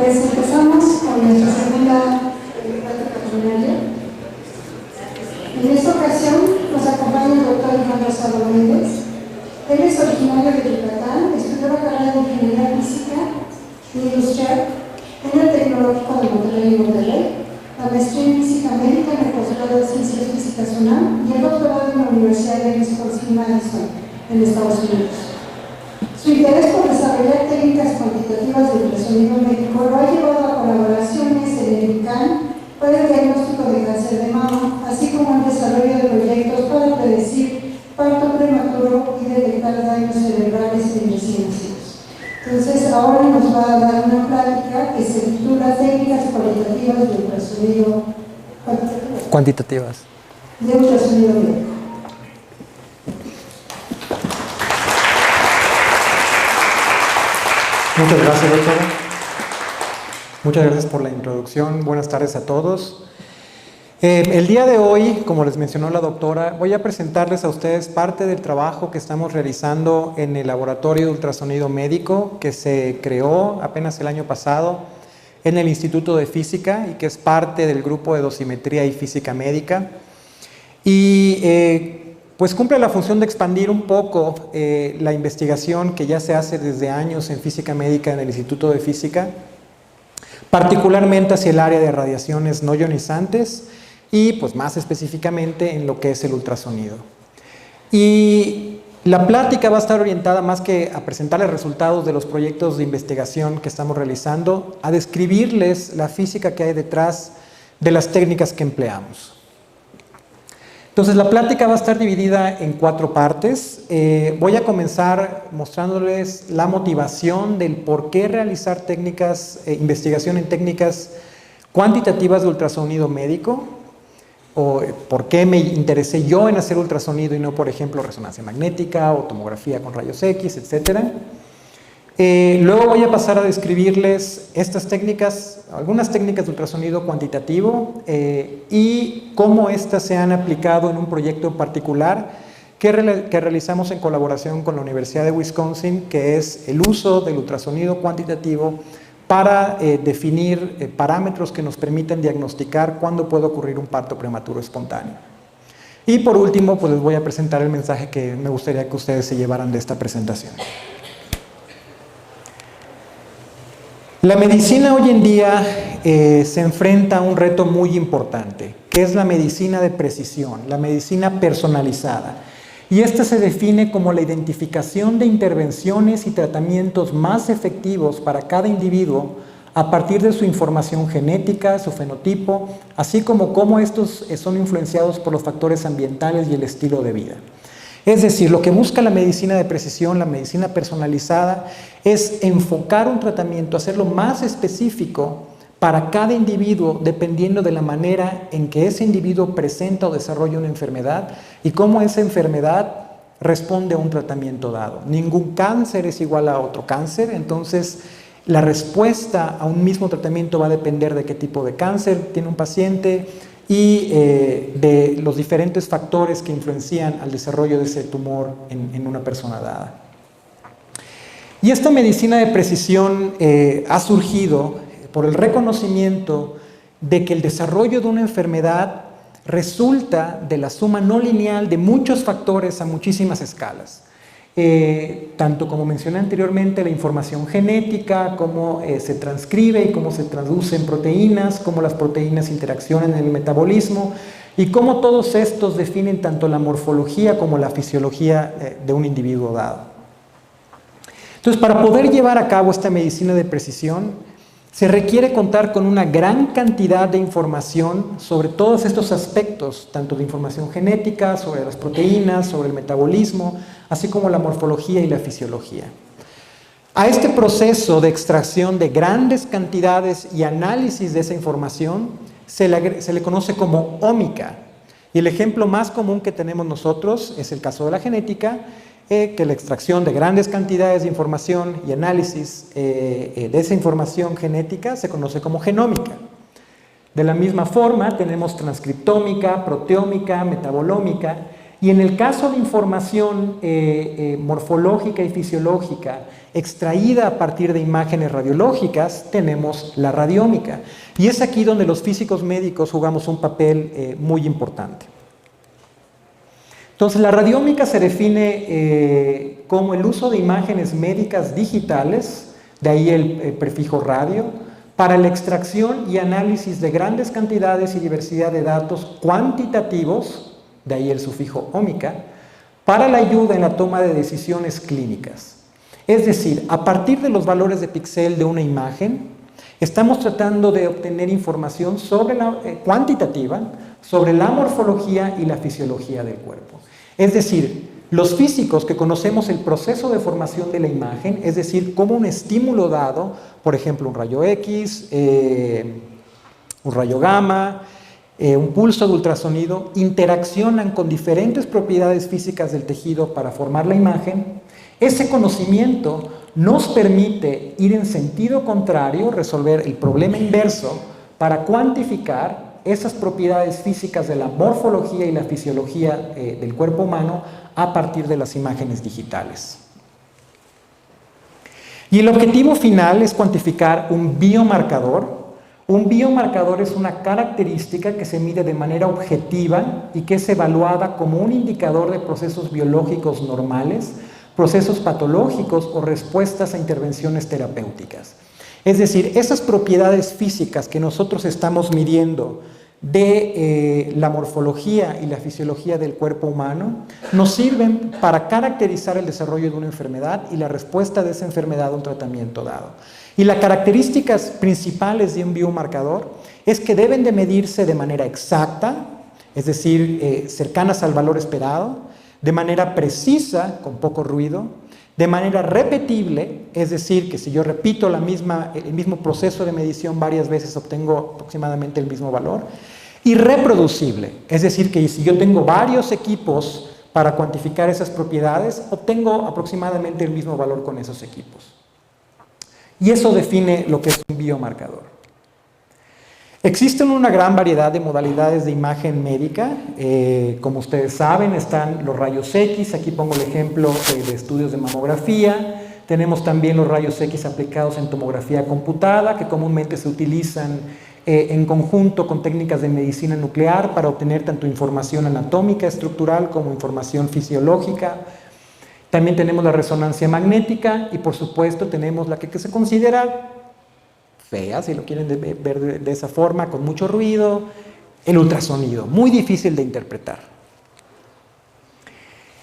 Pues empezamos con nuestra segunda plática plenaria. En esta ocasión nos acompaña el doctor Juan Rosado Méndez. Él es originario de Yucatán, estudió la carrera de Ingeniería Física Industrial en el Tecnológico de Monterrey, la maestría en Física Médica en el posgrado de Ciencias Físicas UNAM y el doctorado en la Universidad de Wisconsin-Madison, en Estados Unidos. Su interés por desarrollar técnicas cuantitativas de ultrasonido médico lo ha llevado a colaboraciones en el INCAN para el diagnóstico de cáncer de mama, así como el desarrollo de proyectos para predecir parto prematuro y detectar daños cerebrales en recién nacidos. Entonces, ahora nos va a dar una plática que se titula Técnicas cualitativas de ultrasonido cuantitativas de ultrasonido médico. Muchas gracias, doctora. Muchas gracias por la introducción. Buenas tardes a todos. El día de hoy, como les mencionó la doctora, voy a presentarles a ustedes parte del trabajo que estamos realizando en el Laboratorio de Ultrasonido Médico que se creó apenas el año pasado en el Instituto de Física y que es parte del grupo de dosimetría y física médica. Y pues cumple la función de expandir un poco la investigación que ya se hace desde años en física médica en el Instituto de Física, particularmente hacia el área de radiaciones no ionizantes y pues más específicamente en lo que es el ultrasonido. Y la plática va a estar orientada más que a presentarles resultados de los proyectos de investigación que estamos realizando, a describirles la física que hay detrás de las técnicas que empleamos. Entonces la plática va a estar dividida en 4 partes. Voy a comenzar mostrándoles la motivación del por qué realizar investigación en técnicas cuantitativas de ultrasonido médico, o por qué me interesé yo en hacer ultrasonido y no, por ejemplo, resonancia magnética o tomografía con rayos X, etc. Luego voy a pasar a describirles estas técnicas, algunas técnicas de ultrasonido cuantitativo y cómo estas se han aplicado en un proyecto particular que realizamos en colaboración con la Universidad de Wisconsin, que es el uso del ultrasonido cuantitativo para definir parámetros que nos permiten diagnosticar cuándo puede ocurrir un parto prematuro espontáneo. Y por último, pues les voy a presentar el mensaje que me gustaría que ustedes se llevaran de esta presentación. La medicina hoy en día se enfrenta a un reto muy importante, que es la medicina de precisión, la medicina personalizada. Y esta se define como la identificación de intervenciones y tratamientos más efectivos para cada individuo a partir de su información genética, su fenotipo, así como cómo estos son influenciados por los factores ambientales y el estilo de vida. Es decir, lo que busca la medicina de precisión, la medicina personalizada, es enfocar un tratamiento, hacerlo más específico para cada individuo, dependiendo de la manera en que ese individuo presenta o desarrolla una enfermedad y cómo esa enfermedad responde a un tratamiento dado. Ningún cáncer es igual a otro cáncer, entonces la respuesta a un mismo tratamiento va a depender de qué tipo de cáncer tiene un paciente y de los diferentes factores que influencian al desarrollo de ese tumor en una persona dada. Y esta medicina de precisión ha surgido por el reconocimiento de que el desarrollo de una enfermedad resulta de la suma no lineal de muchos factores a muchísimas escalas. Tanto como mencioné anteriormente, la información genética, cómo se transcribe y cómo se traduce en proteínas, cómo las proteínas interaccionan en el metabolismo y cómo todos estos definen tanto la morfología como la fisiología de un individuo dado. Entonces, para poder llevar a cabo esta medicina de precisión, se requiere contar con una gran cantidad de información sobre todos estos aspectos, tanto de información genética, sobre las proteínas, sobre el metabolismo, así como la morfología y la fisiología. A este proceso de extracción de grandes cantidades y análisis de esa información se le conoce como ómica. Y el ejemplo más común que tenemos nosotros es el caso de la genética, que la extracción de grandes cantidades de información y análisis de esa información genética se conoce como genómica. De la misma forma tenemos transcriptómica, proteómica, metabolómica, Y en el caso de información morfológica y fisiológica extraída a partir de imágenes radiológicas, tenemos la radiómica. Y es aquí donde los físicos médicos jugamos un papel muy importante. Entonces, la radiómica se define como el uso de imágenes médicas digitales, de ahí el prefijo radio, para la extracción y análisis de grandes cantidades y diversidad de datos cuantitativos, de ahí el sufijo ómica, para la ayuda en la toma de decisiones clínicas. Es decir, a partir de los valores de píxel de una imagen, estamos tratando de obtener información sobre cuantitativa sobre la morfología y la fisiología del cuerpo. Es decir, los físicos que conocemos el proceso de formación de la imagen, es decir, cómo un estímulo dado, por ejemplo, un rayo X, un rayo gamma, un pulso de ultrasonido, interaccionan con diferentes propiedades físicas del tejido para formar la imagen. Ese conocimiento nos permite ir en sentido contrario, resolver el problema inverso para cuantificar esas propiedades físicas de la morfología y la fisiología del cuerpo humano a partir de las imágenes digitales. Y el objetivo final es cuantificar un biomarcador. Un biomarcador es una característica que se mide de manera objetiva y que es evaluada como un indicador de procesos biológicos normales, procesos patológicos o respuestas a intervenciones terapéuticas. Es decir, esas propiedades físicas que nosotros estamos midiendo de la morfología y la fisiología del cuerpo humano nos sirven para caracterizar el desarrollo de una enfermedad y la respuesta de esa enfermedad a un tratamiento dado. Y las características principales de un biomarcador es que deben de medirse de manera exacta, es decir, cercanas al valor esperado, de manera precisa, con poco ruido, de manera repetible, es decir, que si yo repito el mismo proceso de medición varias veces obtengo aproximadamente el mismo valor, y reproducible, es decir, que si yo tengo varios equipos para cuantificar esas propiedades, obtengo aproximadamente el mismo valor con esos equipos. Y eso define lo que es un biomarcador. Existen una gran variedad de modalidades de imagen médica. Como ustedes saben, están los rayos X. Aquí pongo el ejemplo de estudios de mamografía. Tenemos también los rayos X aplicados en tomografía computada, que comúnmente se utilizan en conjunto con técnicas de medicina nuclear para obtener tanto información anatómica, estructural, como información fisiológica. También tenemos la resonancia magnética y, por supuesto, tenemos la que se considera fea, si lo quieren ver de esa forma, con mucho ruido, el ultrasonido, muy difícil de interpretar.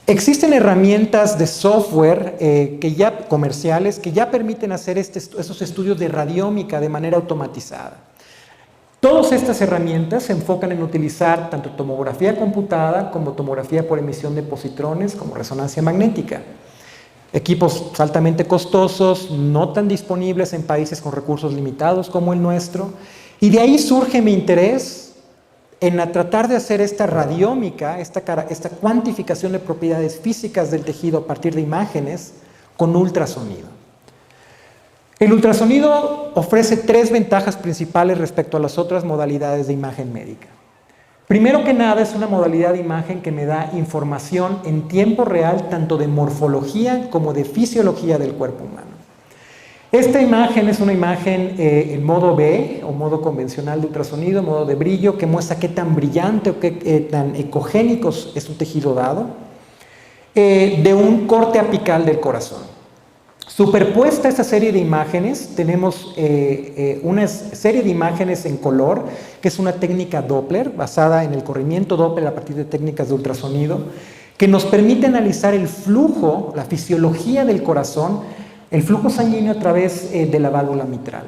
Existen herramientas de software comerciales que ya permiten hacer esos estudios de radiómica de manera automatizada. Todas estas herramientas se enfocan en utilizar tanto tomografía computada como tomografía por emisión de positrones como resonancia magnética. Equipos altamente costosos, no tan disponibles en países con recursos limitados como el nuestro. Y de ahí surge mi interés en tratar de hacer esta radiómica, esta cuantificación de propiedades físicas del tejido a partir de imágenes con ultrasonido. El ultrasonido ofrece 3 ventajas principales respecto a las otras modalidades de imagen médica. Primero que nada, es una modalidad de imagen que me da información en tiempo real tanto de morfología como de fisiología del cuerpo humano. Esta imagen es una imagen en modo B o modo convencional de ultrasonido, modo de brillo, que muestra qué tan brillante o qué tan ecogénico es un tejido dado, de un corte apical del corazón. Superpuesta a esta serie de imágenes, tenemos una serie de imágenes en color, que es una técnica Doppler, basada en el corrimiento Doppler a partir de técnicas de ultrasonido, que nos permite analizar el flujo, la fisiología del corazón, el flujo sanguíneo a través de la válvula mitral.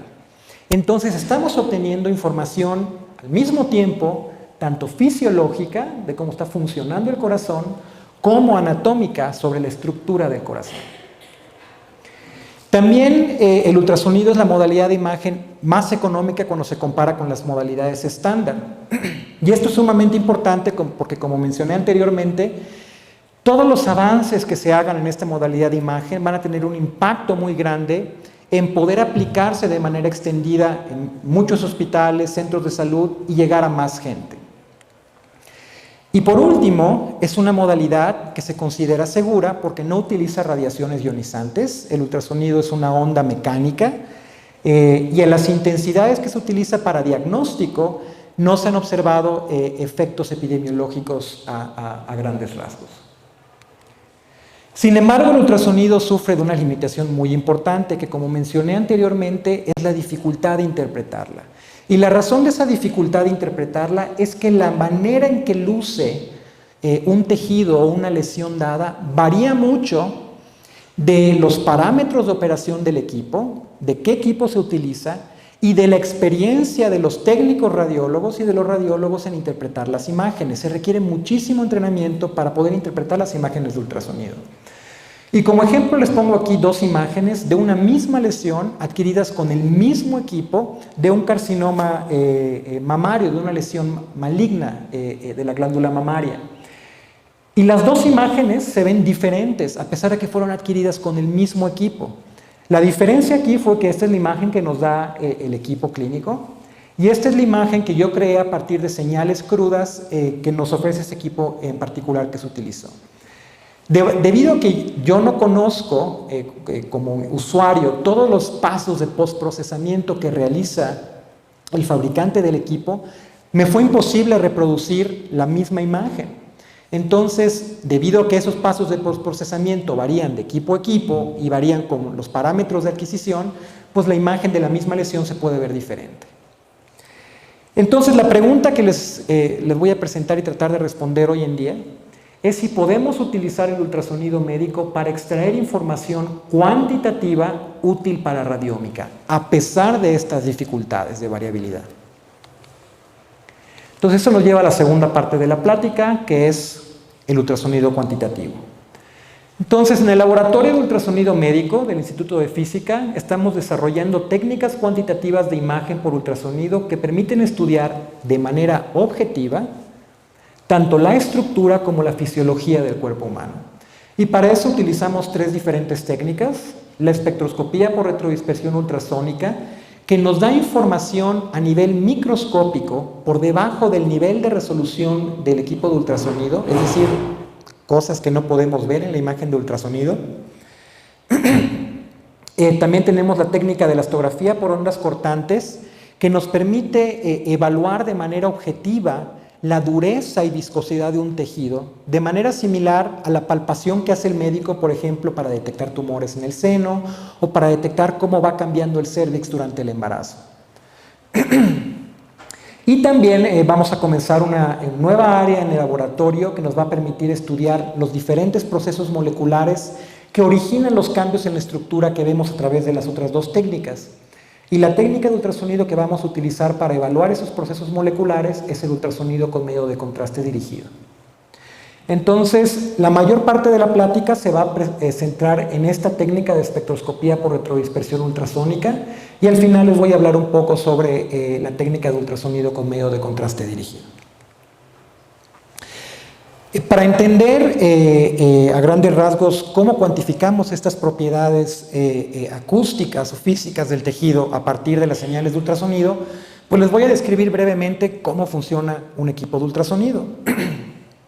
Entonces, estamos obteniendo información al mismo tiempo, tanto fisiológica, de cómo está funcionando el corazón, como anatómica sobre la estructura del corazón. También el ultrasonido es la modalidad de imagen más económica cuando se compara con las modalidades estándar. Y esto es sumamente importante porque, como mencioné anteriormente, todos los avances que se hagan en esta modalidad de imagen van a tener un impacto muy grande en poder aplicarse de manera extendida en muchos hospitales, centros de salud y llegar a más gente. Y por último, es una modalidad que se considera segura porque no utiliza radiaciones ionizantes. El ultrasonido es una onda mecánica y en las intensidades que se utiliza para diagnóstico no se han observado efectos epidemiológicos a grandes rasgos. Sin embargo, el ultrasonido sufre de una limitación muy importante que, como mencioné anteriormente, es la dificultad de interpretarla. Y la razón de esa dificultad de interpretarla es que la manera en que luce un tejido o una lesión dada varía mucho de los parámetros de operación del equipo, de qué equipo se utiliza y de la experiencia de los técnicos radiólogos y de los radiólogos en interpretar las imágenes. Se requiere muchísimo entrenamiento para poder interpretar las imágenes de ultrasonido. Y como ejemplo les pongo aquí dos imágenes de una misma lesión adquiridas con el mismo equipo de un carcinoma mamario, de una lesión maligna de la glándula mamaria. Y las dos imágenes se ven diferentes a pesar de que fueron adquiridas con el mismo equipo. La diferencia aquí fue que esta es la imagen que nos da el equipo clínico y esta es la imagen que yo creé a partir de señales crudas que nos ofrece ese equipo en particular que se utilizó. Debido a que yo no conozco como usuario todos los pasos de postprocesamiento que realiza el fabricante del equipo, me fue imposible reproducir la misma imagen. Entonces, debido a que esos pasos de postprocesamiento varían de equipo a equipo y varían con los parámetros de adquisición, pues la imagen de la misma lesión se puede ver diferente. Entonces, la pregunta que les voy a presentar y tratar de responder hoy en día es si podemos utilizar el ultrasonido médico para extraer información cuantitativa útil para radiómica, a pesar de estas dificultades de variabilidad. Entonces, eso nos lleva a la segunda parte de la plática, que es el ultrasonido cuantitativo. Entonces, en el laboratorio de ultrasonido médico del Instituto de Física estamos desarrollando técnicas cuantitativas de imagen por ultrasonido que permiten estudiar de manera objetiva tanto la estructura como la fisiología del cuerpo humano. Y para eso utilizamos tres diferentes técnicas: la espectroscopía por retrodispersión ultrasónica, que nos da información a nivel microscópico por debajo del nivel de resolución del equipo de ultrasonido, es decir, cosas que no podemos ver en la imagen de ultrasonido. También tenemos la técnica de elastografía por ondas cortantes, que nos permite evaluar de manera objetiva la dureza y viscosidad de un tejido, de manera similar a la palpación que hace el médico, por ejemplo, para detectar tumores en el seno o para detectar cómo va cambiando el cérvix durante el embarazo. Y también vamos a comenzar una nueva área en el laboratorio que nos va a permitir estudiar los diferentes procesos moleculares que originan los cambios en la estructura que vemos a través de las otras dos técnicas. Y la técnica de ultrasonido que vamos a utilizar para evaluar esos procesos moleculares es el ultrasonido con medio de contraste dirigido. Entonces, la mayor parte de la plática se va a centrar en esta técnica de espectroscopía por retrodispersión ultrasónica y al final les voy a hablar un poco sobre la técnica de ultrasonido con medio de contraste dirigido. Para entender a grandes rasgos cómo cuantificamos estas propiedades acústicas o físicas del tejido a partir de las señales de ultrasonido, pues les voy a describir brevemente cómo funciona un equipo de ultrasonido.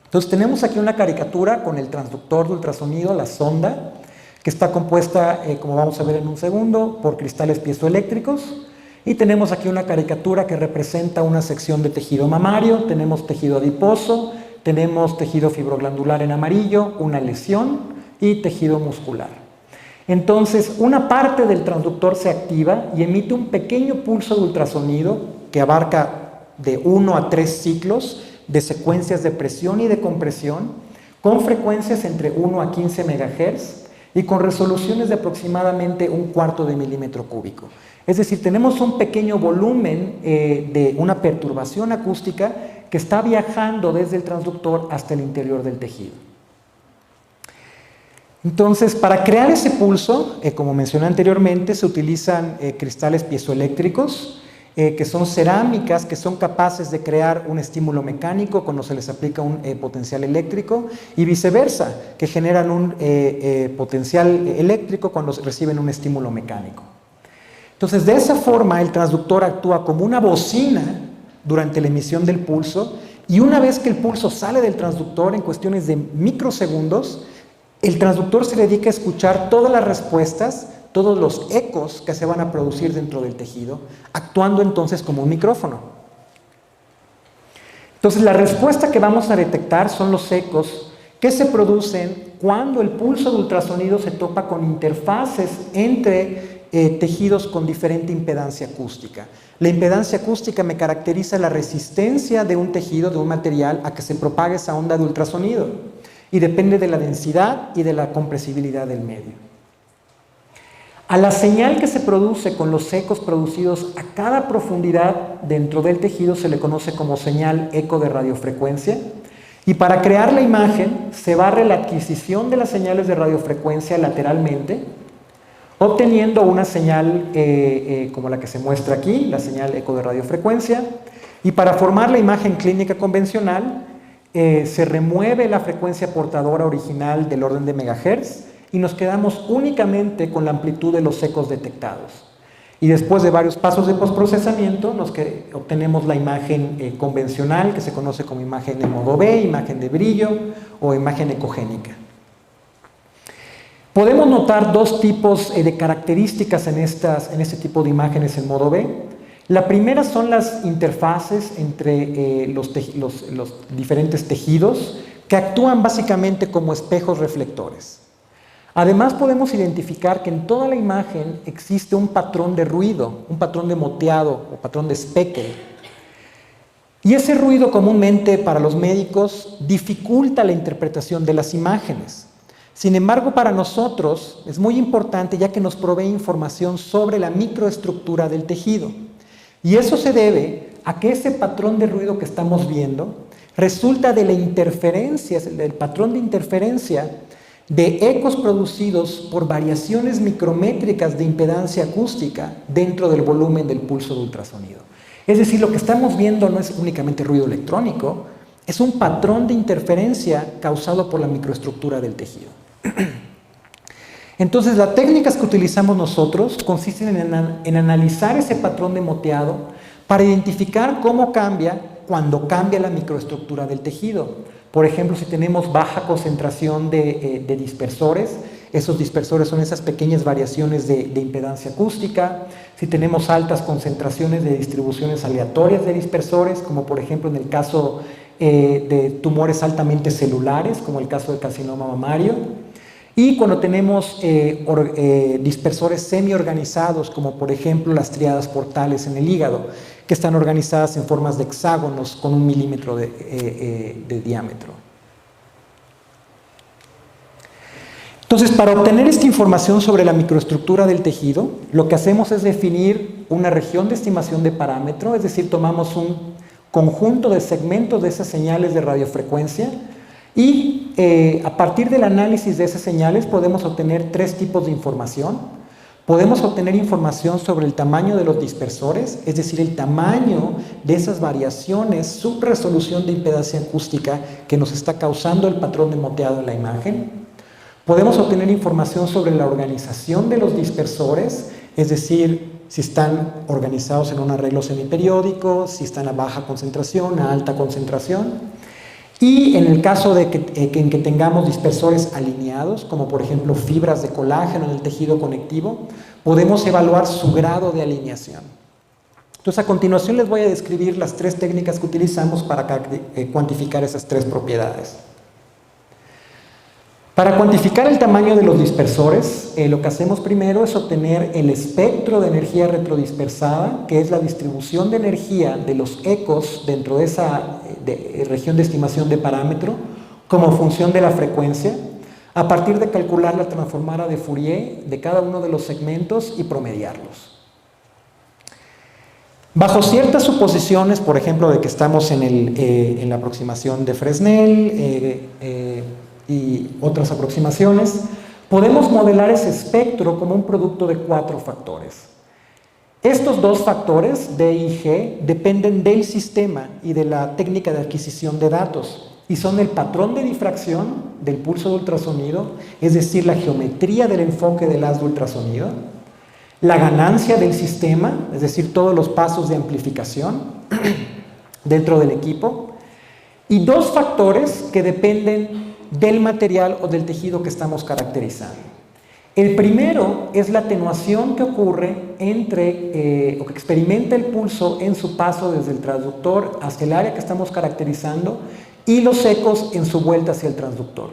Entonces tenemos aquí una caricatura con el transductor de ultrasonido, la sonda, que está compuesta, como vamos a ver en un segundo, por cristales piezoeléctricos. Y tenemos aquí una caricatura que representa una sección de tejido mamario, tenemos tejido adiposo, tenemos tejido fibroglandular en amarillo, una lesión y tejido muscular. Entonces, una parte del transductor se activa y emite un pequeño pulso de ultrasonido que abarca de 1 a 3 ciclos de secuencias de presión y de compresión con frecuencias entre 1 a 15 MHz y con resoluciones de aproximadamente 1/4 milímetro cúbico. Es decir, tenemos un pequeño volumen de una perturbación acústica que está viajando desde el transductor hasta el interior del tejido. Entonces, para crear ese pulso, como mencioné anteriormente, se utilizan cristales piezoeléctricos, que son cerámicas que son capaces de crear un estímulo mecánico cuando se les aplica un potencial eléctrico y viceversa, que generan un potencial eléctrico cuando reciben un estímulo mecánico. Entonces, de esa forma, el transductor actúa como una bocina durante la emisión del pulso y una vez que el pulso sale del transductor en cuestiones de microsegundos, el transductor se dedica a escuchar todas las respuestas, todos los ecos que se van a producir dentro del tejido, actuando entonces como un micrófono. Entonces, la respuesta que vamos a detectar son los ecos que se producen cuando el pulso de ultrasonido se topa con interfaces entre tejidos con diferente impedancia acústica. La impedancia acústica me caracteriza la resistencia de un tejido, de un material, a que se propague esa onda de ultrasonido, y depende de la densidad y de la compresibilidad del medio. A la señal que se produce con los ecos producidos a cada profundidad dentro del tejido se le conoce como señal eco de radiofrecuencia, y para crear la imagen se barre la adquisición de las señales de radiofrecuencia lateralmente, obteniendo una señal como la que se muestra aquí, la señal eco de radiofrecuencia, y para formar la imagen clínica convencional se remueve la frecuencia portadora original del orden de megahertz y nos quedamos únicamente con la amplitud de los ecos detectados. Y después de varios pasos de postprocesamiento obtenemos la imagen convencional, que se conoce como imagen en modo B, imagen de brillo o imagen ecogénica. Podemos notar dos tipos de características en este tipo de imágenes en modo B. La primera son las interfaces entre los diferentes tejidos que actúan básicamente como espejos reflectores. Además, podemos identificar que en toda la imagen existe un patrón de ruido, un patrón de moteado o patrón de speckle. Y ese ruido comúnmente para los médicos dificulta la interpretación de las imágenes. Sin embargo, para nosotros es muy importante, ya que nos provee información sobre la microestructura del tejido. Y eso se debe a que ese patrón de ruido que estamos viendo resulta de la interferencia, del patrón de interferencia de ecos producidos por variaciones micrométricas de impedancia acústica dentro del volumen del pulso de ultrasonido. Es decir, lo que estamos viendo no es únicamente ruido electrónico, es un patrón de interferencia causado por la microestructura del tejido. Entonces, las técnicas que utilizamos nosotros consisten en analizar ese patrón de moteado para identificar cómo cambia cuando cambia la microestructura del tejido. Por ejemplo, si tenemos baja concentración de dispersores, esos dispersores son esas pequeñas variaciones de impedancia acústica. Si tenemos altas concentraciones de distribuciones aleatorias de dispersores, como por ejemplo en el caso de tumores altamente celulares, como el caso del carcinoma mamario. Y cuando tenemos dispersores semi-organizados, como por ejemplo las tríadas portales en el hígado, que están organizadas en formas de hexágonos con 1 milímetro de diámetro. Entonces, para obtener esta información sobre la microestructura del tejido, lo que hacemos es definir una región de estimación de parámetro, es decir, tomamos un conjunto de segmentos de esas señales de radiofrecuencia y a partir del análisis de esas señales podemos obtener 3 tipos de información. Podemos obtener información sobre el tamaño de los dispersores, es decir, el tamaño de esas variaciones, subresolución de impedancia acústica que nos está causando el patrón de moteado en la imagen. Podemos obtener información sobre la organización de los dispersores, es decir, si están organizados en un arreglo semiperiódico, si están a baja concentración, a alta concentración. Y en el caso de que tengamos dispersores alineados, como por ejemplo fibras de colágeno en el tejido conectivo, podemos evaluar su grado de alineación. Entonces, a continuación les voy a describir las 3 técnicas que utilizamos para cuantificar esas 3 propiedades. Para cuantificar el tamaño de los dispersores, lo que hacemos primero es obtener el espectro de energía retrodispersada, que es la distribución de energía de los ecos dentro de esa región de estimación de parámetro, como función de la frecuencia, a partir de calcular la transformada de Fourier de cada uno de los segmentos y promediarlos. Bajo ciertas suposiciones, por ejemplo, de que estamos en la aproximación de Fresnel, y otras aproximaciones, podemos modelar ese espectro como un producto de 4 factores. Estos 2 factores, D y G, dependen del sistema y de la técnica de adquisición de datos, y son el patrón de difracción del pulso de ultrasonido, es decir, la geometría del enfoque del haz de ultrasonido, la ganancia del sistema, es decir, todos los pasos de amplificación dentro del equipo, y dos factores que dependen del material o del tejido que estamos caracterizando. El primero es la atenuación que ocurre o que experimenta el pulso en su paso desde el transductor hacia el área que estamos caracterizando y los ecos en su vuelta hacia el transductor.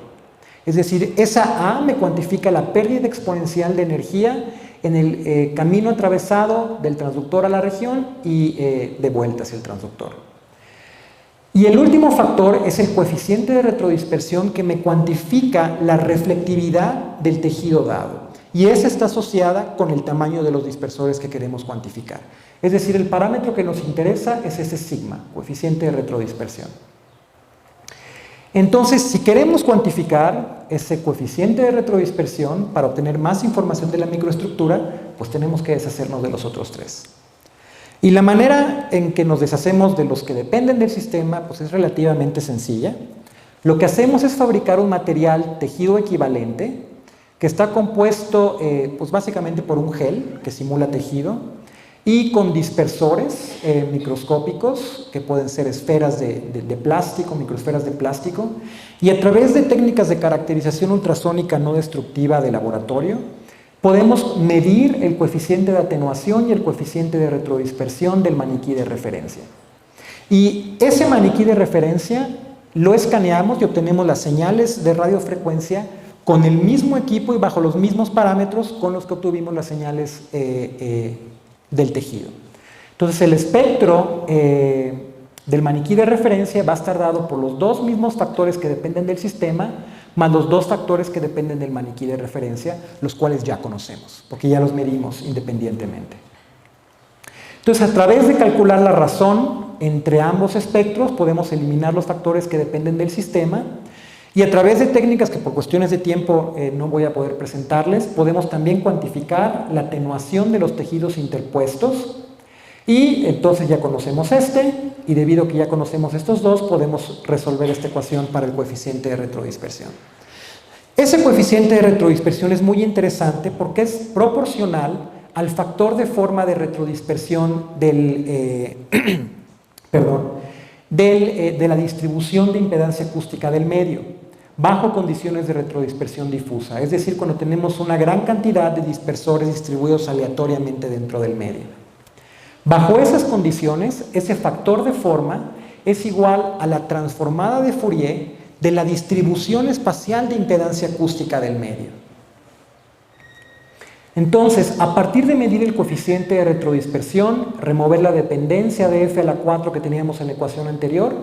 Es decir, esa A me cuantifica la pérdida exponencial de energía en el camino atravesado del transductor a la región y de vuelta hacia el transductor. Y el último factor es el coeficiente de retrodispersión que me cuantifica la reflectividad del tejido dado. Y esa está asociada con el tamaño de los dispersores que queremos cuantificar. Es decir, el parámetro que nos interesa es ese sigma, coeficiente de retrodispersión. Entonces, si queremos cuantificar ese coeficiente de retrodispersión para obtener más información de la microestructura, pues tenemos que deshacernos de los otros tres. Y la manera en que nos deshacemos de los que dependen del sistema pues es relativamente sencilla. Lo que hacemos es fabricar un material tejido equivalente que está compuesto pues básicamente por un gel que simula tejido y con dispersores microscópicos que pueden ser esferas de plástico, microesferas de plástico, y a través de técnicas de caracterización ultrasónica no destructiva de laboratorio podemos medir el coeficiente de atenuación y el coeficiente de retrodispersión del maniquí de referencia. Y ese maniquí de referencia lo escaneamos y obtenemos las señales de radiofrecuencia con el mismo equipo y bajo los mismos parámetros con los que obtuvimos las señales del tejido. Entonces el espectro del maniquí de referencia va a estar dado por los dos mismos factores que dependen del sistema, más los dos factores que dependen del maniquí de referencia, los cuales ya conocemos, porque ya los medimos independientemente. Entonces, a través de calcular la razón entre ambos espectros, podemos eliminar los factores que dependen del sistema, y a través de técnicas que por cuestiones de tiempo no voy a poder presentarles, podemos también cuantificar la atenuación de los tejidos interpuestos, y entonces ya conocemos y debido a que ya conocemos estos dos, podemos resolver esta ecuación para el coeficiente de retrodispersión. Ese coeficiente de retrodispersión es muy interesante porque es proporcional al factor de forma de retrodispersión de la distribución de impedancia acústica del medio, bajo condiciones de retrodispersión difusa, es decir, cuando tenemos una gran cantidad de dispersores distribuidos aleatoriamente dentro del medio. Bajo esas condiciones, ese factor de forma es igual a la transformada de Fourier de la distribución espacial de impedancia acústica del medio. Entonces, a partir de medir el coeficiente de retrodispersión, remover la dependencia de f a la 4 que teníamos en la ecuación anterior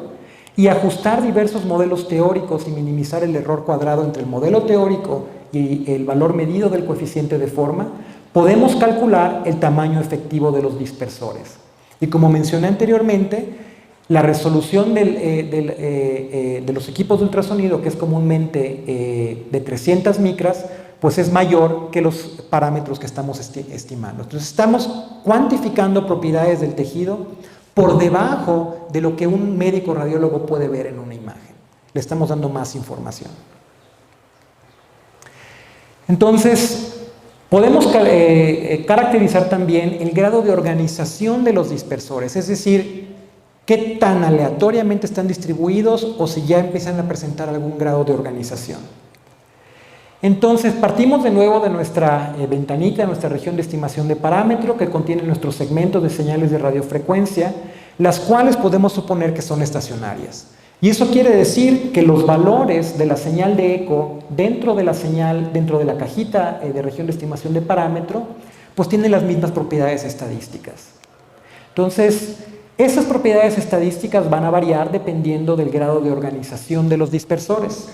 y ajustar diversos modelos teóricos y minimizar el error cuadrado entre el modelo teórico y el valor medido del coeficiente de forma, podemos calcular el tamaño efectivo de los dispersores. Y como mencioné anteriormente, la resolución de los equipos de ultrasonido, que es comúnmente de 300 micras, pues es mayor que los parámetros que estamos estimando. Entonces estamos cuantificando propiedades del tejido por debajo de lo que un médico radiólogo puede ver en una imagen. Le estamos dando más información. Entonces, podemos caracterizar también el grado de organización de los dispersores, es decir, qué tan aleatoriamente están distribuidos o si ya empiezan a presentar algún grado de organización. Entonces, partimos de nuevo de nuestra ventanita, nuestra región de estimación de parámetro, que contiene nuestros segmentos de señales de radiofrecuencia, las cuales podemos suponer que son estacionarias. Y eso quiere decir que los valores de la señal de eco dentro de la señal, dentro de la cajita de región de estimación de parámetro, pues tienen las mismas propiedades estadísticas. Entonces, esas propiedades estadísticas van a variar dependiendo del grado de organización de los dispersores.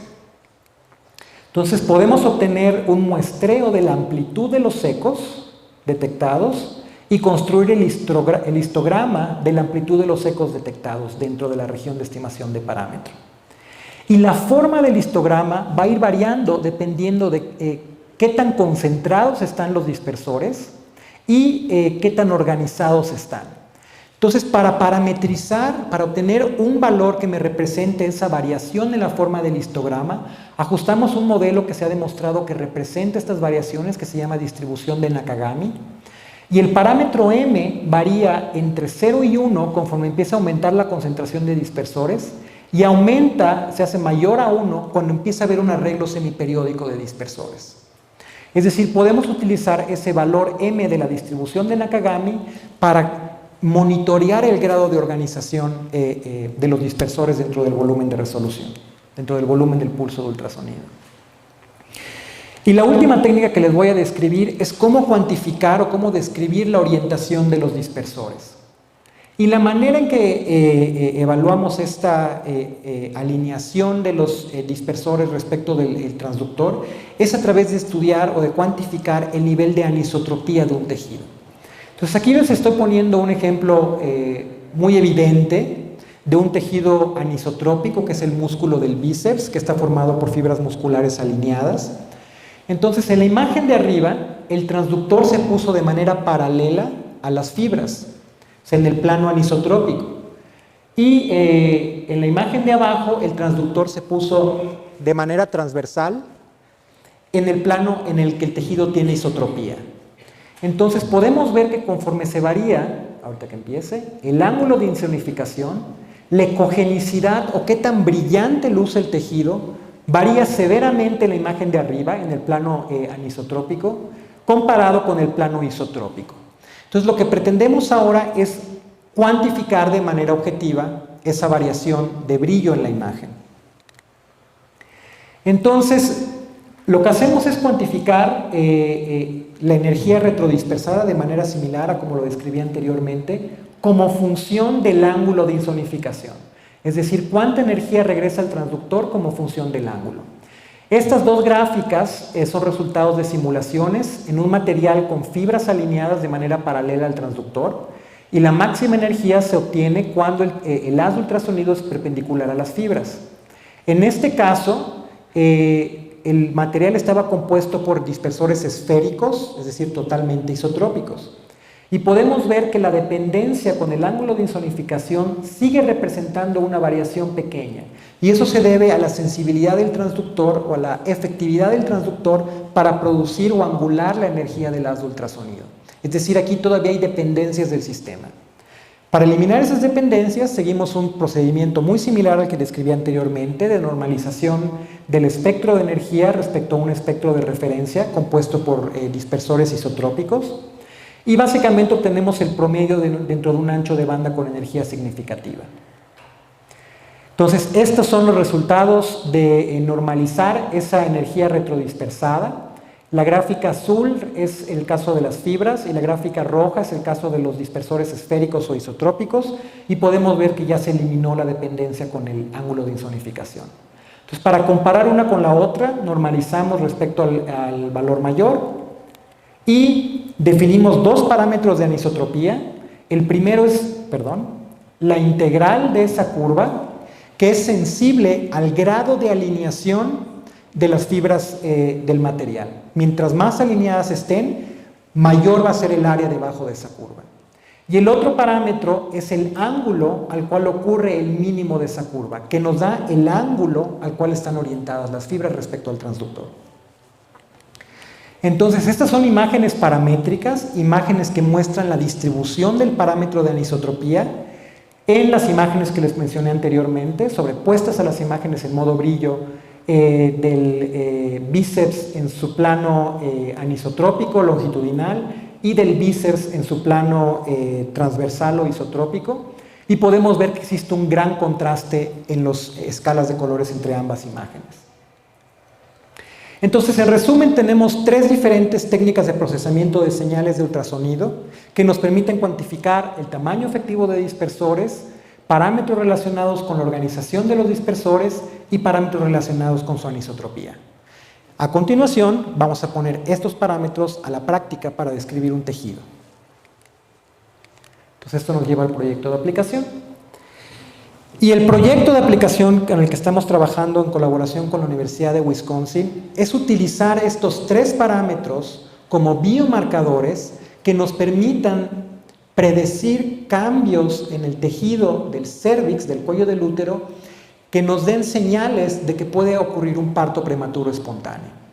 Entonces, podemos obtener un muestreo de la amplitud de los ecos detectados y construir el histograma de la amplitud de los ecos detectados dentro de la región de estimación de parámetro. Y la forma del histograma va a ir variando dependiendo de qué tan concentrados están los dispersores y qué tan organizados están. Entonces, para parametrizar, para obtener un valor que me represente esa variación en la forma del histograma, ajustamos un modelo que se ha demostrado que representa estas variaciones, que se llama distribución de Nakagami. Y el parámetro M varía entre 0 y 1 conforme empieza a aumentar la concentración de dispersores, y aumenta, se hace mayor a 1 cuando empieza a haber un arreglo semiperiódico de dispersores. Es decir, podemos utilizar ese valor M de la distribución de Nakagami para monitorear el grado de organización de los dispersores dentro del volumen de resolución, dentro del volumen del pulso de ultrasonido. Y la última técnica que les voy a describir es cómo cuantificar o cómo describir la orientación de los dispersores. Y la manera en que evaluamos esta alineación de los dispersores respecto del transductor es a través de estudiar o de cuantificar el nivel de anisotropía de un tejido. Entonces aquí les estoy poniendo un ejemplo muy evidente de un tejido anisotrópico, que es el músculo del bíceps, que está formado por fibras musculares alineadas. Entonces en la imagen de arriba el transductor se puso de manera paralela a las fibras, o sea, en el plano anisotrópico. Y en la imagen de abajo el transductor se puso de manera transversal en el plano en el que el tejido tiene isotropía. Entonces podemos ver que conforme se varía, ahorita que empiece, el ángulo de insonificación, la ecogenicidad o qué tan brillante luce el tejido, varía severamente en la imagen de arriba, en el plano anisotrópico, comparado con el plano isotrópico. Entonces lo que pretendemos ahora es cuantificar de manera objetiva esa variación de brillo en la imagen. Entonces, lo que hacemos es cuantificar la energía retrodispersada de manera similar a como lo describí anteriormente, como función del ángulo de insonificación. Es decir, cuánta energía regresa al transductor como función del ángulo. Estas dos gráficas son resultados de simulaciones en un material con fibras alineadas de manera paralela al transductor, y la máxima energía se obtiene cuando el haz de ultrasonido es perpendicular a las fibras. En este caso, el material estaba compuesto por dispersores esféricos, es decir, totalmente isotrópicos. Y podemos ver que la dependencia con el ángulo de insonificación sigue representando una variación pequeña. Y eso se debe a la sensibilidad del transductor o a la efectividad del transductor para producir o angular la energía del haz de ultrasonido. Es decir, aquí todavía hay dependencias del sistema. Para eliminar esas dependencias, seguimos un procedimiento muy similar al que describí anteriormente, de normalización del espectro de energía respecto a un espectro de referencia compuesto por dispersores isotrópicos. Y básicamente obtenemos el promedio dentro de un ancho de banda con energía significativa. Entonces, estos son los resultados de normalizar esa energía retrodispersada. La gráfica azul es el caso de las fibras y la gráfica roja es el caso de los dispersores esféricos o isotrópicos, y podemos ver que ya se eliminó la dependencia con el ángulo de insonificación. Entonces, para comparar una con la otra, normalizamos respecto al valor mayor y definimos dos parámetros de anisotropía. El primero es, la integral de esa curva, que es sensible al grado de alineación de las fibras del material. Mientras más alineadas estén, mayor va a ser el área debajo de esa curva. Y el otro parámetro es el ángulo al cual ocurre el mínimo de esa curva, que nos da el ángulo al cual están orientadas las fibras respecto al transductor. Entonces, estas son imágenes paramétricas, imágenes que muestran la distribución del parámetro de anisotropía en las imágenes que les mencioné anteriormente, sobrepuestas a las imágenes en modo brillo del bíceps en su plano anisotrópico longitudinal y del bíceps en su plano transversal o isotrópico, y podemos ver que existe un gran contraste en las escalas de colores entre ambas imágenes. Entonces, en resumen, tenemos tres diferentes técnicas de procesamiento de señales de ultrasonido que nos permiten cuantificar el tamaño efectivo de dispersores, parámetros relacionados con la organización de los dispersores y parámetros relacionados con su anisotropía. A continuación, vamos a poner estos parámetros a la práctica para describir un tejido. Entonces, esto nos lleva al proyecto de aplicación. Y el proyecto de aplicación en el que estamos trabajando en colaboración con la Universidad de Wisconsin es utilizar estos tres parámetros como biomarcadores que nos permitan predecir cambios en el tejido del cérvix, del cuello del útero, que nos den señales de que puede ocurrir un parto prematuro espontáneo.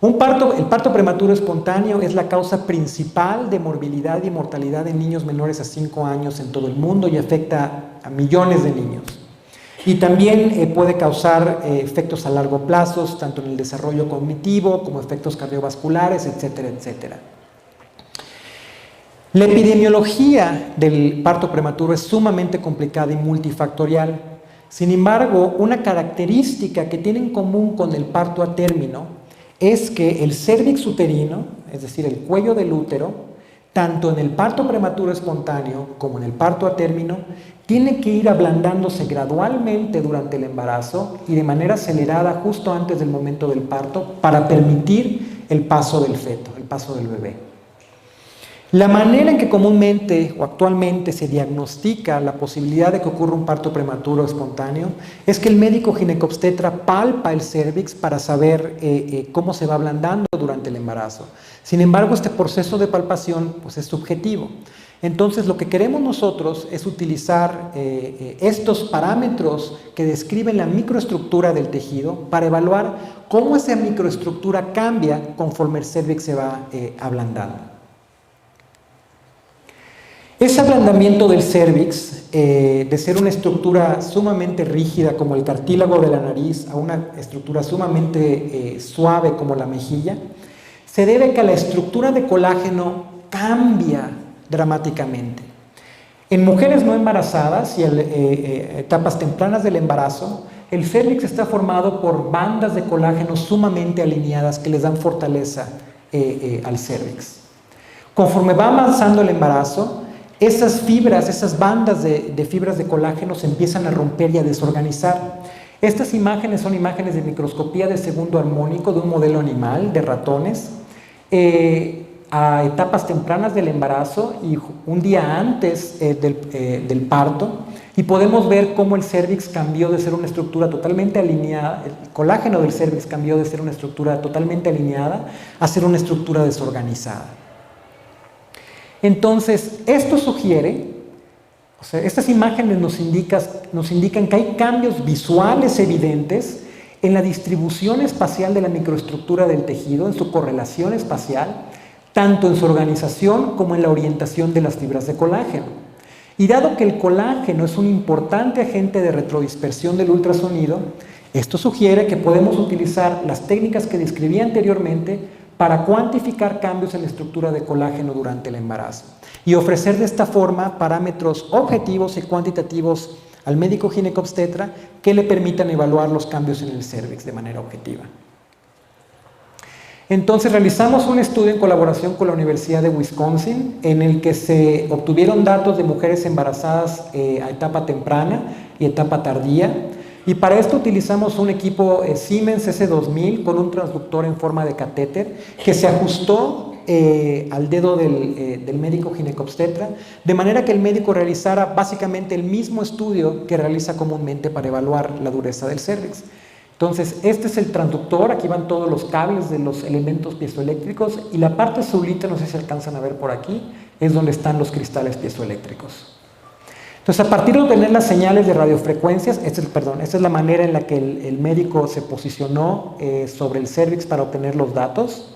El parto prematuro espontáneo es la causa principal de morbilidad y mortalidad en niños menores a 5 años en todo el mundo y afecta a millones de niños. Y también puede causar efectos a largo plazo, tanto en el desarrollo cognitivo como efectos cardiovasculares, etcétera, etcétera. La epidemiología del parto prematuro es sumamente complicada y multifactorial. Sin embargo, una característica que tiene en común con el parto a término es que el cérvix uterino, es decir, el cuello del útero, tanto en el parto prematuro espontáneo como en el parto a término, tiene que ir ablandándose gradualmente durante el embarazo y de manera acelerada justo antes del momento del parto para permitir el paso del feto, el paso del bebé. La manera en que comúnmente o actualmente se diagnostica la posibilidad de que ocurra un parto prematuro espontáneo es que el médico ginecobstetra palpa el cérvix para saber cómo se va ablandando durante el embarazo. Sin embargo, este proceso de palpación pues, es subjetivo. Entonces, lo que queremos nosotros es utilizar estos parámetros que describen la microestructura del tejido para evaluar cómo esa microestructura cambia conforme el cérvix se va ablandando. Ese ablandamiento del cérvix, de ser una estructura sumamente rígida como el cartílago de la nariz a una estructura sumamente suave como la mejilla, se debe a que la estructura de colágeno cambia dramáticamente. En mujeres no embarazadas y etapas tempranas del embarazo, el cérvix está formado por bandas de colágeno sumamente alineadas que les dan fortaleza al cérvix. Conforme va avanzando el embarazo, esas fibras, esas bandas de fibras de colágeno se empiezan a romper y a desorganizar. Estas imágenes son imágenes de microscopía de segundo armónico de un modelo animal, de ratones, a etapas tempranas del embarazo y un día antes del parto, y podemos ver cómo el cérvix cambió de ser una estructura totalmente alineada, el colágeno del cérvix cambió de ser una estructura totalmente alineada a ser una estructura desorganizada. Entonces, esto sugiere, o sea, estas imágenes nos indican que hay cambios visuales evidentes en la distribución espacial de la microestructura del tejido, en su correlación espacial, tanto en su organización como en la orientación de las fibras de colágeno. Y dado que el colágeno es un importante agente de retrodispersión del ultrasonido, esto sugiere que podemos utilizar las técnicas que describí anteriormente para cuantificar cambios en la estructura de colágeno durante el embarazo y ofrecer de esta forma parámetros objetivos y cuantitativos al médico ginecobstetra que le permitan evaluar los cambios en el cérvix de manera objetiva. Entonces realizamos un estudio en colaboración con la Universidad de Wisconsin en el que se obtuvieron datos de mujeres embarazadas a etapa temprana y etapa tardía. Y para esto utilizamos un equipo Siemens S2000 con un transductor en forma de catéter que se ajustó al dedo del médico ginecobstetra, de manera que el médico realizara básicamente el mismo estudio que realiza comúnmente para evaluar la dureza del cérvix. Entonces, este es el transductor, aquí van todos los cables de los elementos piezoeléctricos y la parte azulita, no sé si alcanzan a ver por aquí, es donde están los cristales piezoeléctricos. Entonces, a partir de obtener las señales de radiofrecuencias, esta es la manera en la que el médico se posicionó sobre el cérvix para obtener los datos.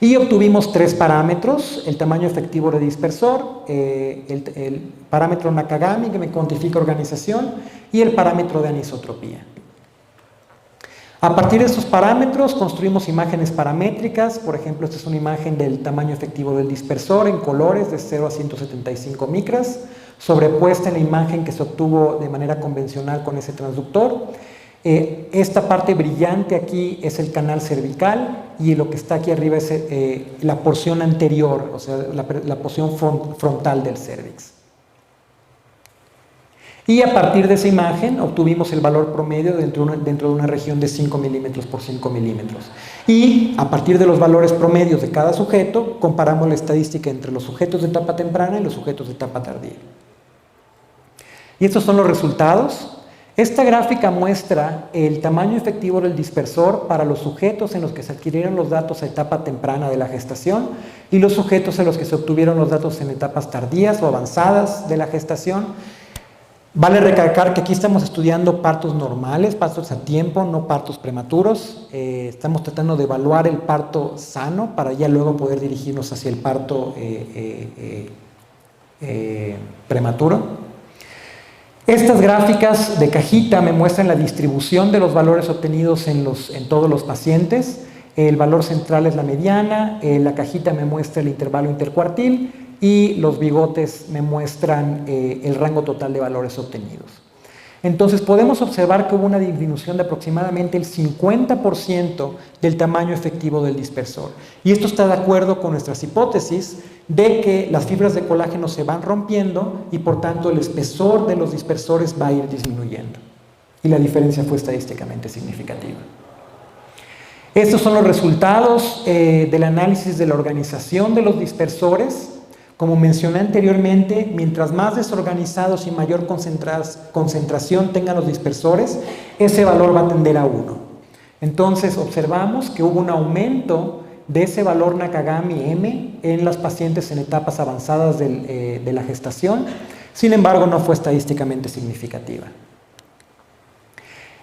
Y obtuvimos tres parámetros: el tamaño efectivo de dispersor, el parámetro Nakagami, que me cuantifica organización, y el parámetro de anisotropía. A partir de estos parámetros construimos imágenes paramétricas. Por ejemplo, esta es una imagen del tamaño efectivo del dispersor en colores de 0 a 175 micras, sobrepuesta en la imagen que se obtuvo de manera convencional con ese transductor. Esta parte brillante aquí es el canal cervical y lo que está aquí arriba es la porción anterior, o sea, la porción frontal del cérvix. Y a partir de esa imagen obtuvimos el valor promedio dentro de una región de 5 milímetros por 5 milímetros. Y a partir de los valores promedios de cada sujeto, comparamos la estadística entre los sujetos de etapa temprana y los sujetos de etapa tardía. Y estos son los resultados. Esta gráfica muestra el tamaño efectivo del dispersor para los sujetos en los que se adquirieron los datos a etapa temprana de la gestación y los sujetos en los que se obtuvieron los datos en etapas tardías o avanzadas de la gestación. Vale recalcar que aquí estamos estudiando partos normales, partos a tiempo, no partos prematuros. Estamos tratando de evaluar el parto sano para ya luego poder dirigirnos hacia el parto prematuro. Estas gráficas de cajita me muestran la distribución de los valores obtenidos en todos los pacientes. El valor central es la mediana, la cajita me muestra el intervalo intercuartil y los bigotes me muestran el rango total de valores obtenidos. Entonces podemos observar que hubo una disminución de aproximadamente el 50% del tamaño efectivo del dispersor. Y esto está de acuerdo con nuestras hipótesis de que las fibras de colágeno se van rompiendo y por tanto el espesor de los dispersores va a ir disminuyendo. Y la diferencia fue estadísticamente significativa. Estos son los resultados del análisis de la organización de los dispersores. Como mencioné anteriormente, mientras más desorganizados y mayor concentración tengan los dispersores, ese valor va a tender a 1. Entonces observamos que hubo un aumento de ese valor Nakagami M en las pacientes en etapas avanzadas de la gestación, sin embargo no fue estadísticamente significativa.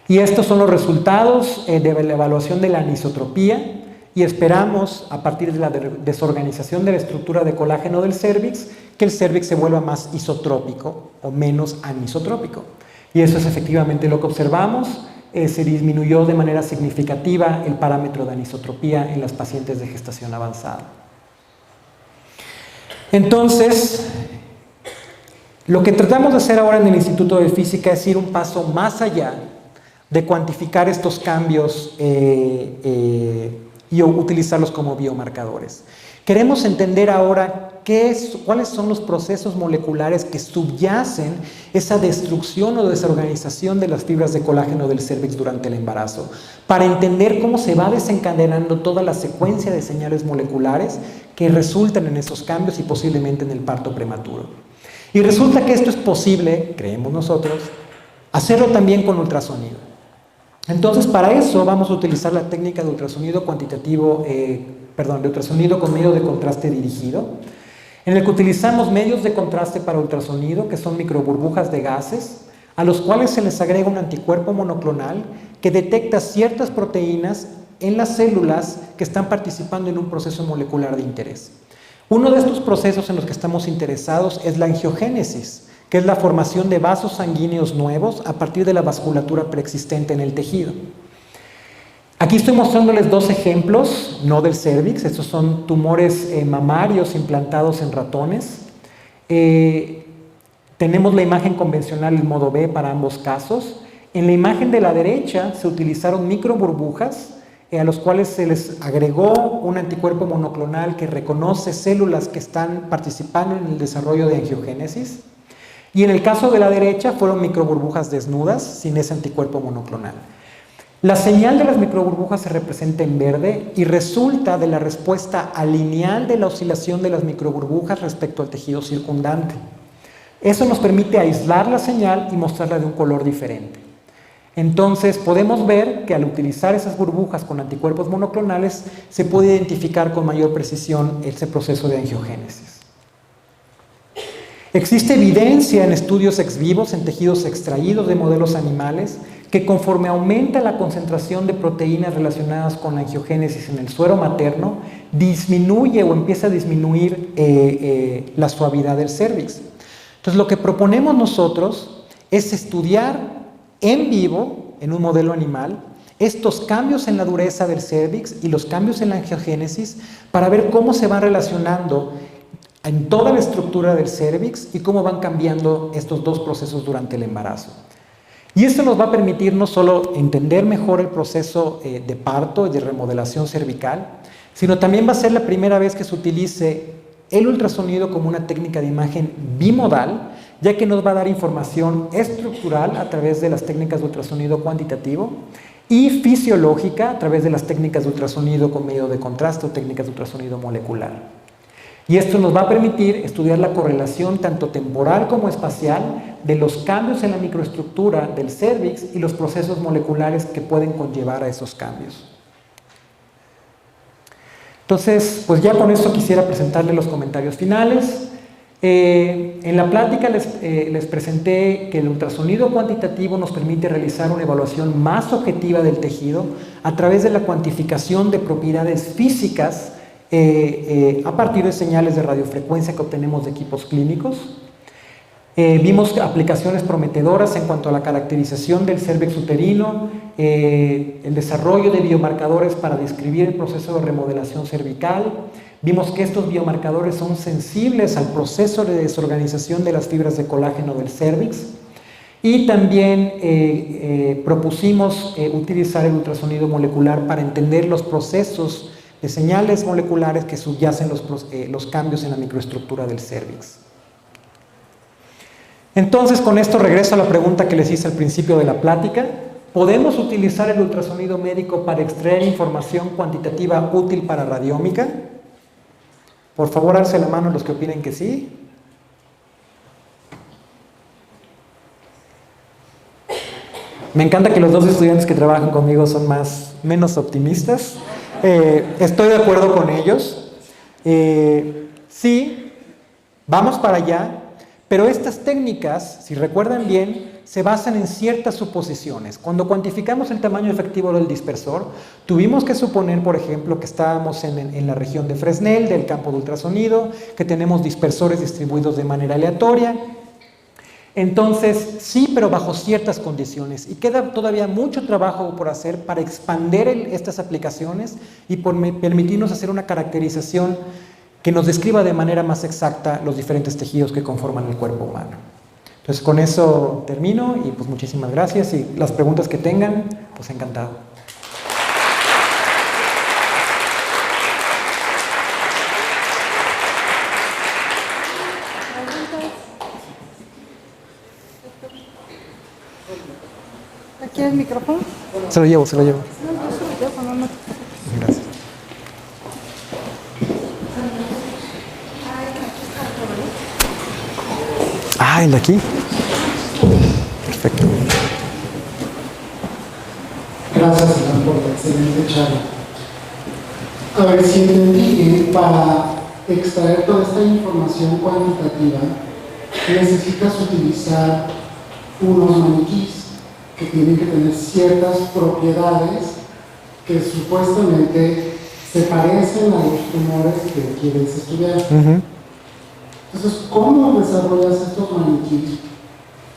Y estos son los resultados de la evaluación de la anisotropía y esperamos, a partir de la desorganización de la estructura de colágeno del cérvix, que el cérvix se vuelva más isotrópico o menos anisotrópico. Y eso es efectivamente lo que observamos. Se disminuyó de manera significativa el parámetro de anisotropía en las pacientes de gestación avanzada. Entonces, lo que tratamos de hacer ahora en el Instituto de Física es ir un paso más allá de cuantificar estos cambios y utilizarlos como biomarcadores. Queremos entender ahora cuáles son los procesos moleculares que subyacen esa destrucción o desorganización de las fibras de colágeno del cérvix durante el embarazo, para entender cómo se va desencadenando toda la secuencia de señales moleculares que resultan en esos cambios y posiblemente en el parto prematuro. Y resulta que esto es posible, creemos nosotros, hacerlo también con ultrasonido. Entonces, para eso vamos a utilizar la técnica de ultrasonido cuantitativo, de ultrasonido con medio de contraste dirigido, en el que utilizamos medios de contraste para ultrasonido, que son microburbujas de gases, a los cuales se les agrega un anticuerpo monoclonal que detecta ciertas proteínas en las células que están participando en un proceso molecular de interés. Uno de estos procesos en los que estamos interesados es la angiogénesis, que es la formación de vasos sanguíneos nuevos a partir de la vasculatura preexistente en el tejido. Aquí estoy mostrándoles dos ejemplos, no del cérvix, estos son tumores mamarios implantados en ratones. Tenemos la imagen convencional en modo B para ambos casos. En la imagen de la derecha se utilizaron microburbujas a los cuales se les agregó un anticuerpo monoclonal que reconoce células que están participando en el desarrollo de angiogénesis. Y en el caso de la derecha fueron microburbujas desnudas sin ese anticuerpo monoclonal. La señal de las microburbujas se representa en verde y resulta de la respuesta alineal de la oscilación de las microburbujas respecto al tejido circundante. Eso nos permite aislar la señal y mostrarla de un color diferente. Entonces podemos ver que al utilizar esas burbujas con anticuerpos monoclonales se puede identificar con mayor precisión ese proceso de angiogénesis. Existe evidencia en estudios ex vivos en tejidos extraídos de modelos animales que conforme aumenta la concentración de proteínas relacionadas con la angiogénesis en el suero materno, disminuye o empieza a disminuir la suavidad del cérvix. Entonces lo que proponemos nosotros es estudiar en vivo, en un modelo animal, estos cambios en la dureza del cérvix y los cambios en la angiogénesis para ver cómo se van relacionando en toda la estructura del cérvix y cómo van cambiando estos dos procesos durante el embarazo. Y esto nos va a permitir no solo entender mejor el proceso de parto y de remodelación cervical, sino también va a ser la primera vez que se utilice el ultrasonido como una técnica de imagen bimodal, ya que nos va a dar información estructural a través de las técnicas de ultrasonido cuantitativo y fisiológica a través de las técnicas de ultrasonido con medio de contraste o técnicas de ultrasonido molecular. Y esto nos va a permitir estudiar la correlación tanto temporal como espacial de los cambios en la microestructura del cérvix y los procesos moleculares que pueden conllevar a esos cambios. Entonces, pues ya con esto quisiera presentarles los comentarios finales. En la plática les presenté que el ultrasonido cuantitativo nos permite realizar una evaluación más objetiva del tejido a través de la cuantificación de propiedades físicas a partir de señales de radiofrecuencia que obtenemos de equipos clínicos. Vimos aplicaciones prometedoras en cuanto a la caracterización del cérvix uterino, el desarrollo de biomarcadores para describir el proceso de remodelación cervical. Vimos que estos biomarcadores son sensibles al proceso de desorganización de las fibras de colágeno del cérvix. Y también propusimos utilizar el ultrasonido molecular para entender los procesos de señales moleculares que subyacen los cambios en la microestructura del cérvix. Entonces, con esto regreso a la pregunta que les hice al principio de la plática. ¿Podemos utilizar el ultrasonido médico para extraer información cuantitativa útil para radiómica? Por favor, alce la mano los que opinen que sí. Me encanta que los dos estudiantes que trabajan conmigo son menos optimistas. Estoy de acuerdo con ellos. Sí, vamos para allá. Pero estas técnicas, si recuerdan bien, se basan en ciertas suposiciones. Cuando cuantificamos el tamaño efectivo del dispersor, tuvimos que suponer, por ejemplo, que estábamos en la región de Fresnel, del campo de ultrasonido, que tenemos dispersores distribuidos de manera aleatoria. Entonces, sí, pero bajo ciertas condiciones. Y queda todavía mucho trabajo por hacer para expandir estas aplicaciones y por permitirnos hacer una caracterización que nos describa de manera más exacta los diferentes tejidos que conforman el cuerpo humano. Entonces, con eso termino y pues muchísimas gracias y las preguntas que tengan, pues encantado. ¿Aquí el micrófono? Se lo llevo. No, Gracias. Ah, el de aquí. Perfecto. Gracias, Iván, por la excelente charla. A ver, si entendí, para extraer toda esta información cuantitativa, necesitas utilizar unos maniquís que tienen que tener ciertas propiedades que supuestamente se parecen a los tumores que quieres estudiar. Entonces, ¿cómo desarrollas estos maniquís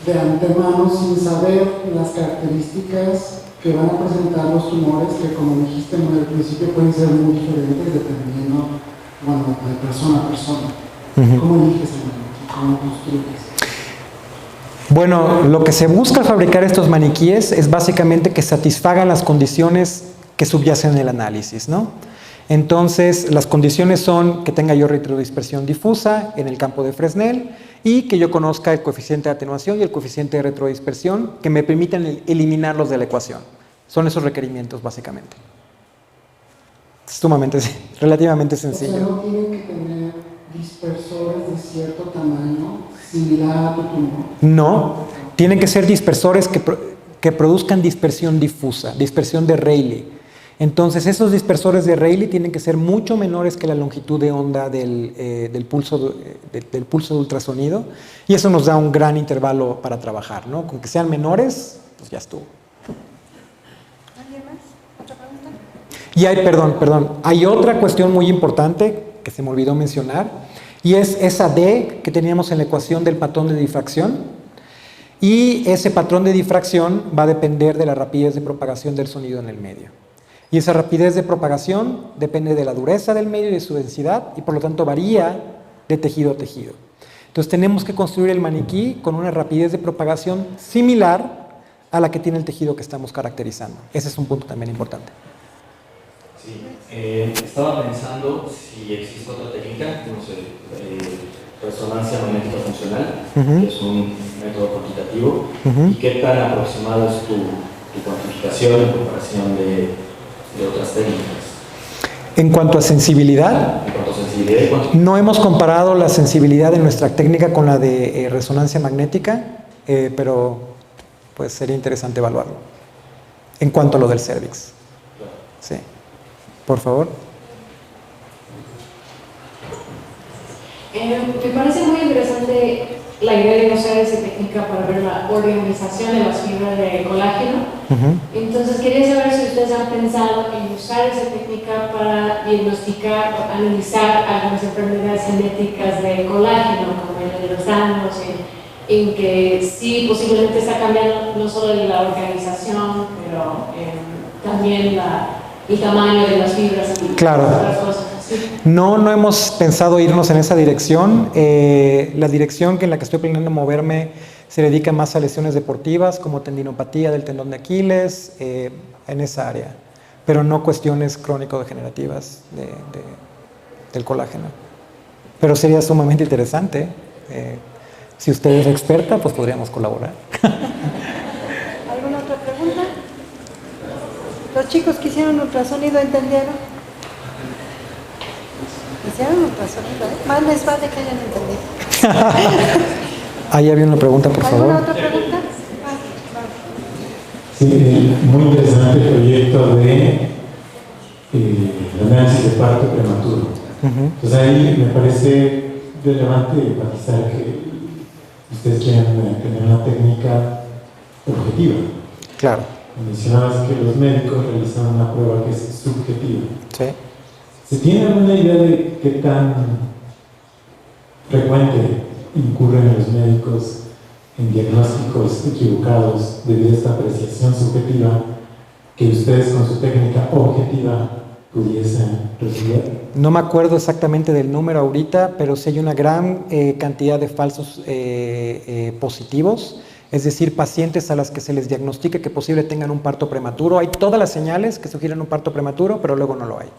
de antemano sin saber las características que van a presentar los tumores, que como dijiste muy al principio pueden ser muy diferentes dependiendo, bueno, de persona a persona? ¿Cómo eliges el maniquí? ¿Cómo construyes? Bueno, lo que se busca al fabricar estos maniquíes es básicamente que satisfagan las condiciones que subyacen en el análisis, ¿no? Entonces, las condiciones son que tenga yo retrodispersión difusa en el campo de Fresnel y que yo conozca el coeficiente de atenuación y el coeficiente de retrodispersión que me permitan eliminarlos de la ecuación. Son esos requerimientos, básicamente. Sumamente, relativamente sencillo. O sea, no tienen que tener dispersores de cierto tamaño similar a tu tumor. No, tienen que ser dispersores que produzcan dispersión difusa, dispersión de Rayleigh. Entonces, esos dispersores de Rayleigh tienen que ser mucho menores que la longitud de onda del pulso de ultrasonido, y eso nos da un gran intervalo para trabajar, ¿no? Con que sean menores, pues ya estuvo. ¿Alguien más? ¿Otra pregunta? Y hay otra cuestión muy importante que se me olvidó mencionar, y es esa D que teníamos en la ecuación del patrón de difracción, y ese patrón de difracción va a depender de la rapidez de propagación del sonido en el medio. Y esa rapidez de propagación depende de la dureza del medio y de su densidad, y por lo tanto varía de tejido a tejido. Entonces tenemos que construir el maniquí con una rapidez de propagación similar a la que tiene el tejido que estamos caracterizando. Ese es un punto también importante. Sí, estaba pensando si existe otra técnica, no sé, resonancia magnética funcional, que es un método cuantitativo, y qué tan aproximado es tu cuantificación en comparación de otras técnicas. En cuanto a sensibilidad, no hemos comparado la sensibilidad de nuestra técnica con la de resonancia magnética, pero pues sería interesante evaluarlo. En cuanto a lo del cervix. Sí. Por favor. Me parece muy interesante la idea de usar esa técnica para ver la organización de las fibras de colágeno. Entonces quería saber si ustedes han pensado en usar esa técnica para diagnosticar o analizar algunas enfermedades genéticas de colágeno, como el de los danos, en que sí, posiblemente está cambiando no solo la organización, pero también el tamaño de las fibras y Claro. otras cosas así. No hemos pensado irnos en esa dirección. La dirección en la que estoy planeando moverme se dedica más a lesiones deportivas como tendinopatía del tendón de Aquiles, en esa área, pero no cuestiones crónico-degenerativas del colágeno. Pero sería sumamente interesante. Si usted es experta, pues podríamos colaborar. ¿Alguna otra pregunta? Los chicos que hicieron ultrasonido entendieron. Hicieron ultrasonido, ¿eh? Más les vale que hayan entendido. Ahí había una pregunta, por ¿Alguna favor. otra pregunta? Sí, muy interesante el proyecto de análisis de parto prematuro. Entonces ahí me parece relevante enfatizar que ustedes quieren tener una técnica objetiva. Claro. Mencionabas que los médicos realizan una prueba que es subjetiva. Sí. ¿Se tiene alguna idea de qué tan frecuente incurren los médicos en diagnósticos equivocados debido a esta apreciación subjetiva que ustedes con su técnica objetiva pudiesen resolver? No me acuerdo exactamente del número ahorita, pero sí hay una gran cantidad de falsos positivos, es decir, pacientes a las que se les diagnostica que posible tengan un parto prematuro. Hay todas las señales que sugieren un parto prematuro, pero luego no lo hay.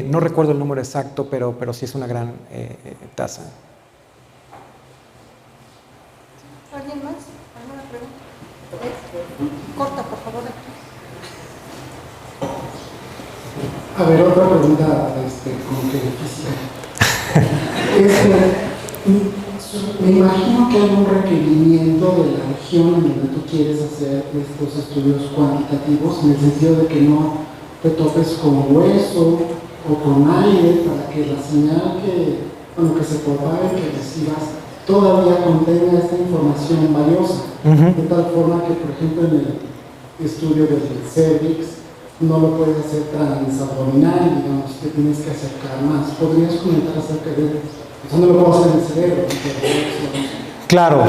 No recuerdo el número exacto, pero sí es una gran tasa. ¿Alguien más? ¿Alguna pregunta? Corta, por favor. A ver, otra pregunta, como que física. Me imagino que hay un requerimiento de la región en donde tú quieres hacer estos estudios cuantitativos, en el sentido de que no te topes con hueso o con aire para que la señal que se propague, que recibas, todavía contenga esta información valiosa. De tal forma que, por ejemplo, en el estudio del cervix, no lo puedes hacer transabdominal, digamos, te tienes que acercar más. ¿Podrías comentar acerca de eso? No lo puedo hacer en el cerebro. Claro,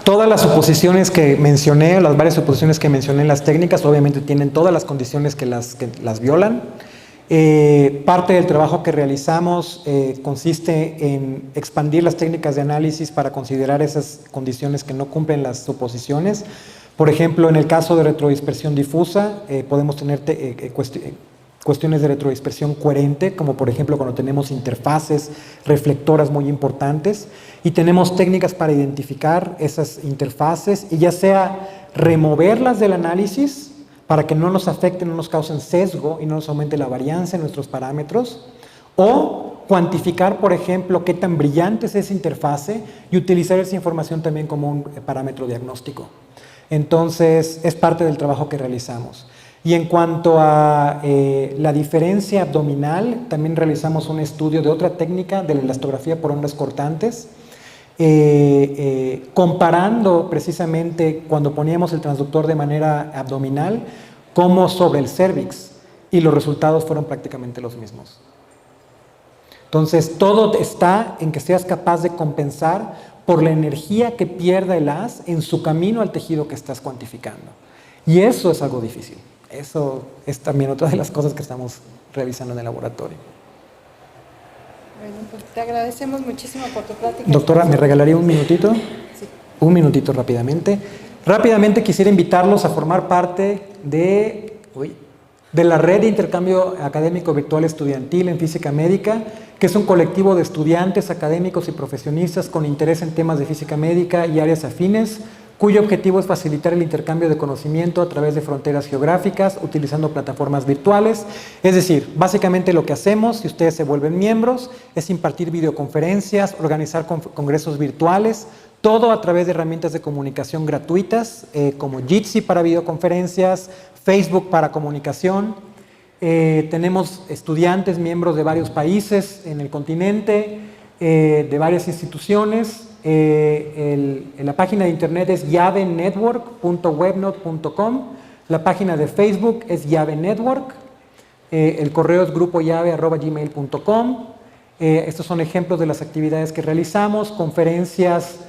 todas las suposiciones que mencioné, las varias suposiciones que mencioné en las técnicas, obviamente tienen todas las condiciones que las violan. Parte del trabajo que realizamos consiste en expandir las técnicas de análisis para considerar esas condiciones que no cumplen las suposiciones. Por ejemplo, en el caso de retrodispersión difusa, podemos tener cuestiones de retrodispersión coherente, como por ejemplo cuando tenemos interfaces reflectoras muy importantes, y tenemos técnicas para identificar esas interfaces y ya sea removerlas del análisis para que no nos afecten, no nos causen sesgo y no nos aumente la varianza en nuestros parámetros, o cuantificar, por ejemplo, qué tan brillante es esa interfase y utilizar esa información también como un parámetro diagnóstico. Entonces, es parte del trabajo que realizamos. Y en cuanto a la diferencia abdominal, también realizamos un estudio de otra técnica de la elastografía por ondas cortantes, comparando precisamente cuando poníamos el transductor de manera abdominal como sobre el cervix, y los resultados fueron prácticamente los mismos. Entonces, todo está en que seas capaz de compensar por la energía que pierda el haz en su camino al tejido que estás cuantificando. Y eso es algo difícil. Eso es también otra de las cosas que estamos revisando en el laboratorio. Bueno, pues te agradecemos muchísimo por tu plática. Doctora, ¿me regalaría un minutito? Sí. Un minutito rápidamente. Rápidamente quisiera invitarlos a formar parte de la red de intercambio académico virtual estudiantil en física médica, que es un colectivo de estudiantes, académicos y profesionistas con interés en temas de física médica y áreas afines, cuyo objetivo es facilitar el intercambio de conocimiento a través de fronteras geográficas, utilizando plataformas virtuales. Es decir, básicamente lo que hacemos, si ustedes se vuelven miembros, es impartir videoconferencias, organizar congresos virtuales, todo a través de herramientas de comunicación gratuitas, como Jitsi para videoconferencias, Facebook para comunicación. Tenemos estudiantes, miembros de varios países en el continente, de varias instituciones. La página de internet es llavenetwork.webnode.com. La página de Facebook es Llave Network. El correo es grupollave@gmail.com. Estos son ejemplos de las actividades que realizamos, conferencias